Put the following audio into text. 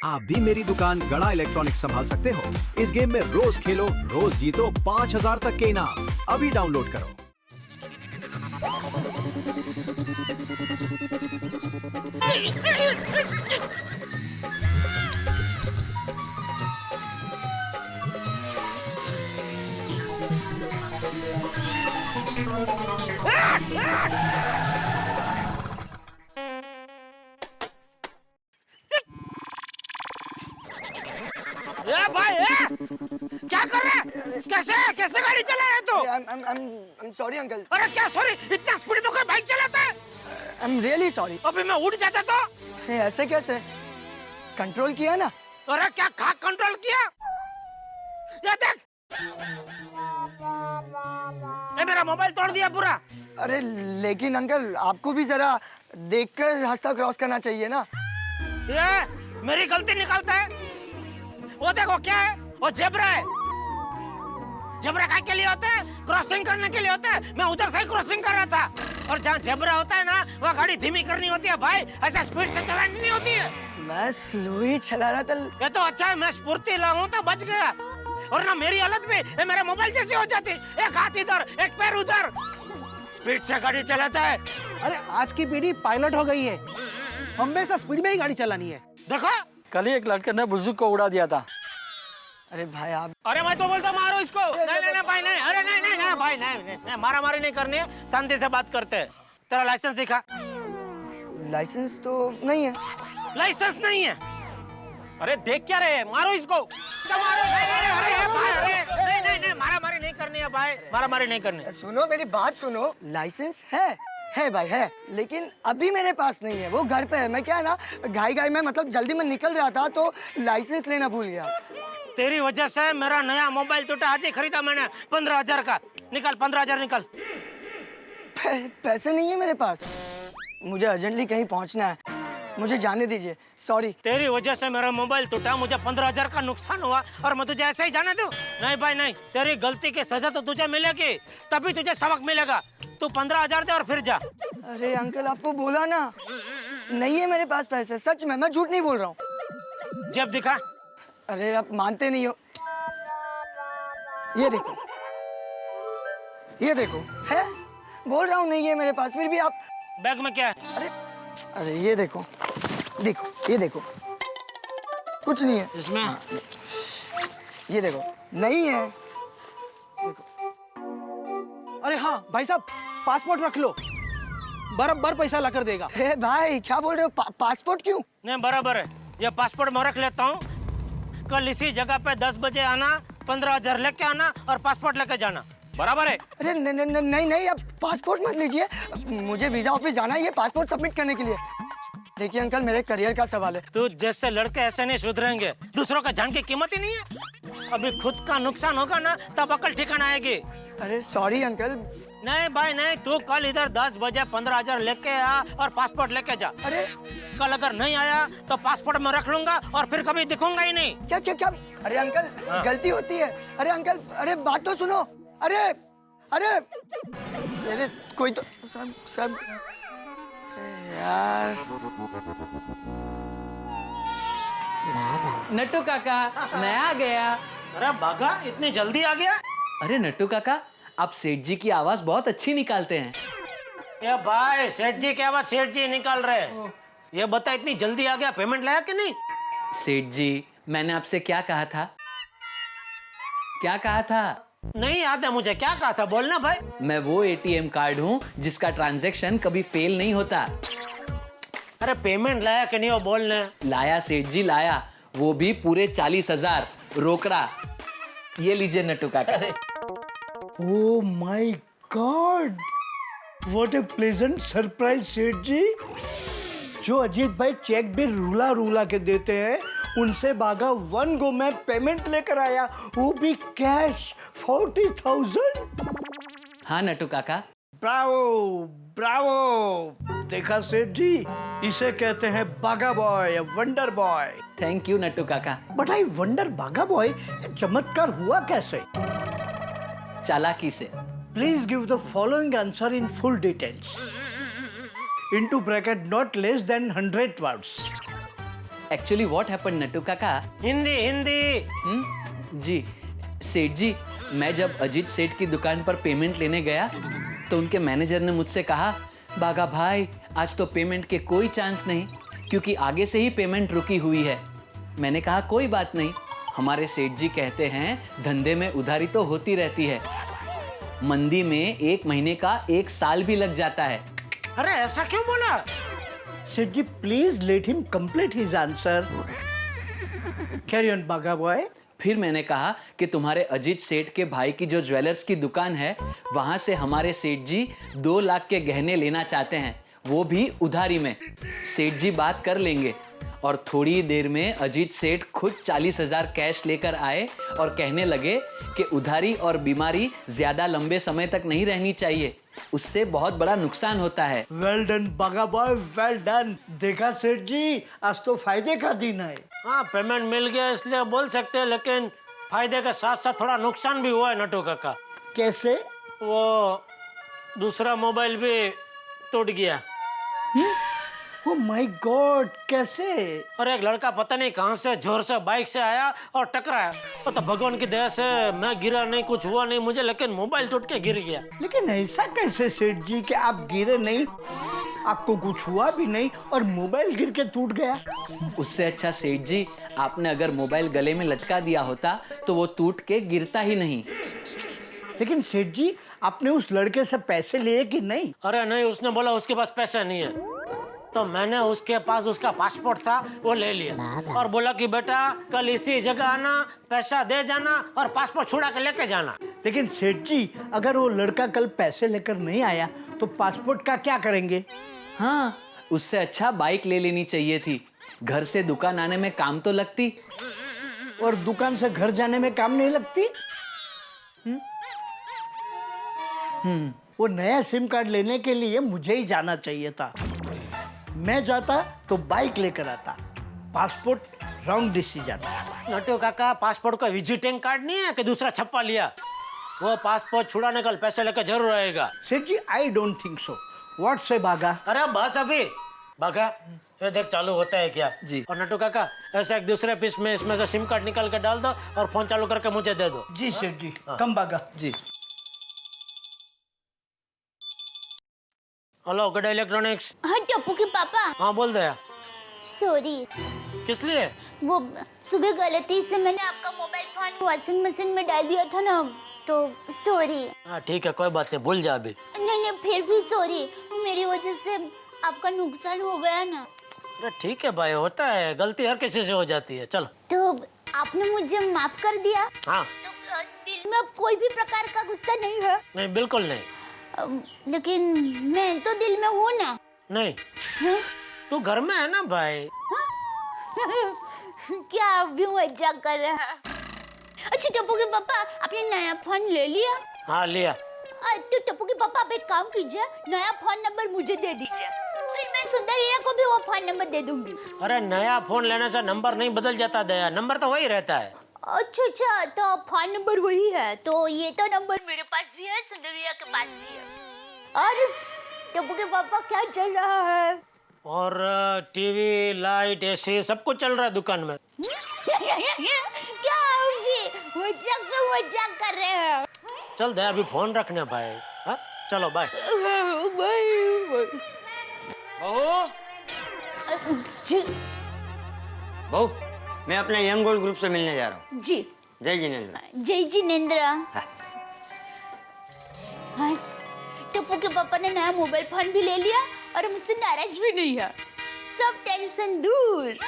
आप भी मेरी दुकान गड़ा इलेक्ट्रॉनिक्स संभाल सकते हो। इस गेम में रोज खेलो, रोज जीतो 5000 तक के इनाम। अभी डाउनलोड करो। भाई क्या कर रहा है? कैसे कैसे गाड़ी चला रहे तू? I'm sorry uncle. अरे क्या सॉरी? इतना स्पीड में कोई बाइक चलाता है? I'm really sorry। अभी मैं उड़ जाता तो? ऐसे कैसे? कंट्रोल किया ना? अरे क्या खा कंट्रोल किया? ये देख, ये मेरा मोबाइल तोड़ दिया पूरा। अरे लेकिन अंकल आपको भी जरा देखकर रास्ता क्रॉस करना चाहिए ना। ये मेरी गलती निकालता है। वो देखो क्या है, वो जेब्रा है। जेब्रा काय के लिए होता है? क्रॉसिंग करने के लिए होता है। मैं उधर से ही क्रॉसिंग कर रहा था। और जहाँ जेब्रा होता है ना, वहाँ गाड़ी धीमी करनी होती है भाई, ऐसा स्पीड से चलानी नहीं होती है। मैं स्लो ही चला रहा था। ये तो अच्छा है, मैं स्फूर्ति हूँ तो बच गया। और ना मेरी हालत भी ये मेरा मोबाइल जैसी हो जाती, एक हाथ इधर एक पैर उधर। स्पीड से गाड़ी चलाता है। अरे आज की पीढ़ी पायलट हो गई है, हमेशा स्पीड में ही गाड़ी चलानी है। देखो कल ही एक लड़के ने बुजुर्ग को उड़ा दिया था। अरे भाई आप। अरे मैं तो बोलता मारो इसको। नहीं भाई नहीं, अरे नहीं भाई नहीं, मारा मारी नहीं करनी है, शांति से बात करते हैं। तेरा लाइसेंस दिखा। लाइसेंस तो नहीं है। लाइसेंस नहीं है? अरे देख क्या रहे, मारो इसको। क्या मारो? नहीं, मारा मारी नहीं करनी है भाई, मारा मारी नहीं करनी। सुनो मेरी बात सुनो, लाइसेंस है भाई है, लेकिन अभी मेरे पास नहीं है, वो घर पे है। मैं क्या है ना, घाई में मतलब जल्दी में निकल रहा था तो लाइसेंस लेना भूल गया। तेरी वजह से मेरा नया मोबाइल टूटा, आज ही खरीदा मैंने 15,000 का। निकल 15,000 निकल। पैसे नहीं है मेरे पास, मुझे अर्जेंटली कहीं पहुंचना है, मुझे जाने दीजिए। सॉरी। तेरी वजह से मेरा मोबाइल टूटा, मुझे 15,000 का नुकसान हुआ और मैं तुझे ऐसे ही जाने दूं? नहीं भाई नहीं, तेरी गलती की सजा तो तुझे मिलेगी, तभी तुझे सबक मिलेगा। तू 15,000 दे और फिर जा। अरे अंकल आपको बोला ना, नहीं है मेरे पास पैसे, सच में, मैं झूठ नहीं बोल रहा हूँ। जेब दिखा। अरे आप मानते नहीं हो। ये देखो, ये देखो, है, बोल रहा हूँ नहीं है मेरे पास, फिर भी आप। बैग में क्या है? अरे ये देखो, ये देखो, कुछ नहीं है इसमें। ये देखो, नहीं है। अरे हाँ भाई साहब, पासपोर्ट रख लो, बराबर पैसा ला कर देगा। हे भाई क्या बोल रहे हो? पासपोर्ट क्यों? नहीं बराबर है, ये पासपोर्ट मैं रख लेता हूँ। कल इसी जगह पे 10 बजे आना, 15,000 लेके आना और पासपोर्ट लेके जाना, बराबर है? अरे नहीं, आप पासपोर्ट मत लीजिए, मुझे वीजा ऑफिस जाना है, ये पासपोर्ट सबमिट करने के लिए। देखिए अंकल, मेरे करियर का सवाल है। तू जैसे लड़के ऐसे नहीं सुधरेंगे, दूसरों का जान की कीमत ही नहीं है। अभी खुद का नुकसान होगा ना, तब अकल ठिकाना आएगी। अरे सॉरी अंकल। नहीं भाई नहीं, तू कल इधर 10 बजे 15,000 लेके आ और पासपोर्ट लेके जा। अरे कल अगर नहीं आया तो पासपोर्ट में रख लूंगा और फिर कभी दिखूंगा ही नहीं। क्या? अरे अंकल गलती होती है। अरे अंकल, अरे बात तो सुनो। अरे कोई तो सब यार। नट्टू काका, मैं आ गया। अरे भागा, इतनी जल्दी आ गया? अरे नट्टू काका, आप सेठ जी की आवाज बहुत अच्छी निकालते हैं। ये भाई सेठ जी की आवाज सेठ जी निकाल रहे। ये बता, इतनी जल्दी आ गया, पेमेंट लाया कि नहीं? सेठ जी, मैंने आपसे क्या कहा था? क्या कहा था? नहीं याद है मुझे, क्या कहा था, बोलना भाई। मैं वो एटीएम कार्ड हूँ जिसका ट्रांजैक्शन कभी फेल नहीं होता। अरे पेमेंट लाया कि नहीं, वो बोलने। लाया सेठ जी, लाया, वो भी पूरे 40,000 रोकड़ा। ये लीजिए नट्टू काका। Oh my God, what A pleasant surprise सेठ जी। जो अजीत भाई चेक भी रूला के देते हैं, उनसे भागा 1 गो में पेमेंट लेकर आया, वो भी कैश 40,000। हाँ नट्टू काका। ब्रावो। देखा सेठ जी, इसे कहते हैं बागा boy, wonder boy. Thank you Nattu काका। बट आई वंडर बागा बॉय, चमत्कार हुआ कैसे? चालाकी से। Please give the following answer in full details. Into bracket not less than 100 words. Actually what happened Nattu काका? हिंदी हिंदी। जी सेठ जी, मैं जब अजीत सेठ की दुकान पर पेमेंट लेने गया तो उनके मैनेजर ने मुझसे कहा, बागा भाई आज तो पेमेंट के कोई चांस नहीं क्योंकि आगे से ही पेमेंट रुकी हुई है। मैंने कहा कोई बात नहीं, हमारे सेठ जी कहते हैं धंधे में उधारी तो होती रहती है, मंदी में 1 महीने का 1 साल भी लग जाता है। अरे ऐसा क्यों बोला? Seth ji please let him complete his answer. Carry on Baga boy. फिर मैंने कहा कि तुम्हारे अजीत सेठ के भाई की जो ज्वेलर्स की दुकान है वहां से हमारे सेठ जी 2 लाख के गहने लेना चाहते हैं, वो भी उधारी में। सेठ जी बात कर लेंगे। और थोड़ी देर में अजीत सेठ खुद 40,000 कैश लेकर आए और कहने लगे कि उधारी और बीमारी ज्यादा लंबे समय तक नहीं रहनी चाहिए, उससे बहुत बड़ा नुकसान होता है। वेल डन बागा बॉय, वेल डन। देखा सेठ जी, आज तो फायदे का दिन है। हाँ पेमेंट मिल गया इसलिए बोल सकते हैं, लेकिन फायदे के साथ साथ थोड़ा नुकसान भी हुआ है नट्टू काका। कैसे? वो दूसरा मोबाइल भी टूट गया। ओह माय गॉड, कैसे? और एक लड़का पता नहीं कहां से जोर से बाइक से आया और टकराया। वो तो भगवान की दया से मैं गिरा नहीं, कुछ हुआ नहीं मुझे, लेकिन मोबाइल टूट के गिर गया। लेकिन ऐसा कैसे सेठ जी कि आप गिरे नहीं, आपको कुछ हुआ भी नहीं और मोबाइल गिर के टूट गया? उससे अच्छा सेठ जी, आपने अगर मोबाइल गले में लटका दिया होता तो वो टूट के गिरता ही नहीं। लेकिन सेठ जी, आपने उस लड़के से पैसे लिए कि नहीं? अरे नहीं, उसने बोला उसके पास पैसा नहीं है, तो मैंने उसके पास उसका पासपोर्ट था वो ले लिया और बोला कि बेटा कल इसी जगह आना, पैसा दे जाना और पासपोर्ट छुड़ा के लेके जाना। लेकिन सेठ जी, अगर वो लड़का कल पैसे लेकर नहीं आया तो पासपोर्ट का क्या करेंगे? हाँ, उससे अच्छा बाइक ले लेनी चाहिए थी, घर से दुकान आने में काम तो लगती। और दुकान से घर जाने में काम नहीं लगती? वो नया सिम कार्ड लेने के लिए मुझे ही जाना चाहिए था। मैं जाता तो बाइक लेकर आता, पासपोर्ट रॉन्ग डिसीजन। नट्टू काका, पासपोर्ट का विजिटिंग कार्ड नहीं है कि दूसरा छपवा लिया? वो पासपोर्ट छुड़ाने कल पैसे लेकर जरूर आएगा। Seth ji, I don't think so. What say Baga? अरे बस अभी बागा, ये देख चालू होता है क्या जी। और नट्टू काका ऐसा एक दूसरे पीस में इसमें से सिम कार्ड निकाल के डाल दो और फोन चालू करके मुझे दे दो। जी सेठ जी, कम बागा। जी। हेलो गड़ा इलेक्ट्रॉनिक्स। हाँ टप्पू के पापा। हाँ बोल दया। सॉरी, किस लिए? वो सुबह गलती से मैंने आपका मोबाइल फोन वॉशिंग मशीन में डाल दिया था ना, तो सॉरी। हाँ ठीक है, कोई बात नहीं, भूल जा अभी। नहीं फिर भी सॉरी, मेरी वजह से आपका नुकसान हो गया ना। अरे ठीक है भाई, होता है, गलती हर किसी से हो जाती है। चलो। तो आपने मुझे माफ कर दिया? हाँ। तो दिल में अब कोई भी प्रकार का गुस्सा नहीं है? नहीं बिल्कुल नहीं। लेकिन मैं तो दिल में हूँ ना। नहीं, हाँ? तू घर में है ना भाई। क्या अभी मजाक कर रहा है? अच्छा टप्पू के पापा, आपने नया फोन ले लिया? हाँ लिया। तो टप्पू के पापा आप एक काम कीजिए, नया फोन नंबर मुझे दे दीजिए, फिर मैं सुंदरिया को भी वो फोन नंबर दे दूंगी। अरे नया फोन लेने से नंबर नहीं बदल जाता दया, नंबर तो वही रहता है। अच्छा, तो फोन नंबर वही है, तो ये तो नंबर मेरे पास भी है, सुंदरिया के पास भी है। और टप्पू के पापा क्या चल रहा है? और टीवी, लाइट, एसी सब कुछ चल रहा है दुकान में। क्या अभी मजाक कर रहे हैं? चल दया, अभी फोन रखने भाई। हाँ चलो बाय। बहू, मैं अपने यंग गोल्ड ग्रुप से मिलने जा रहा हूँ। जी। जय जिनेंद्र। जय जिनेंद्र। बस टप्पू के पापा ने नया मोबाइल फोन भी ले लिया और मुझसे नाराज भी नहीं है, सब टेंशन दूर।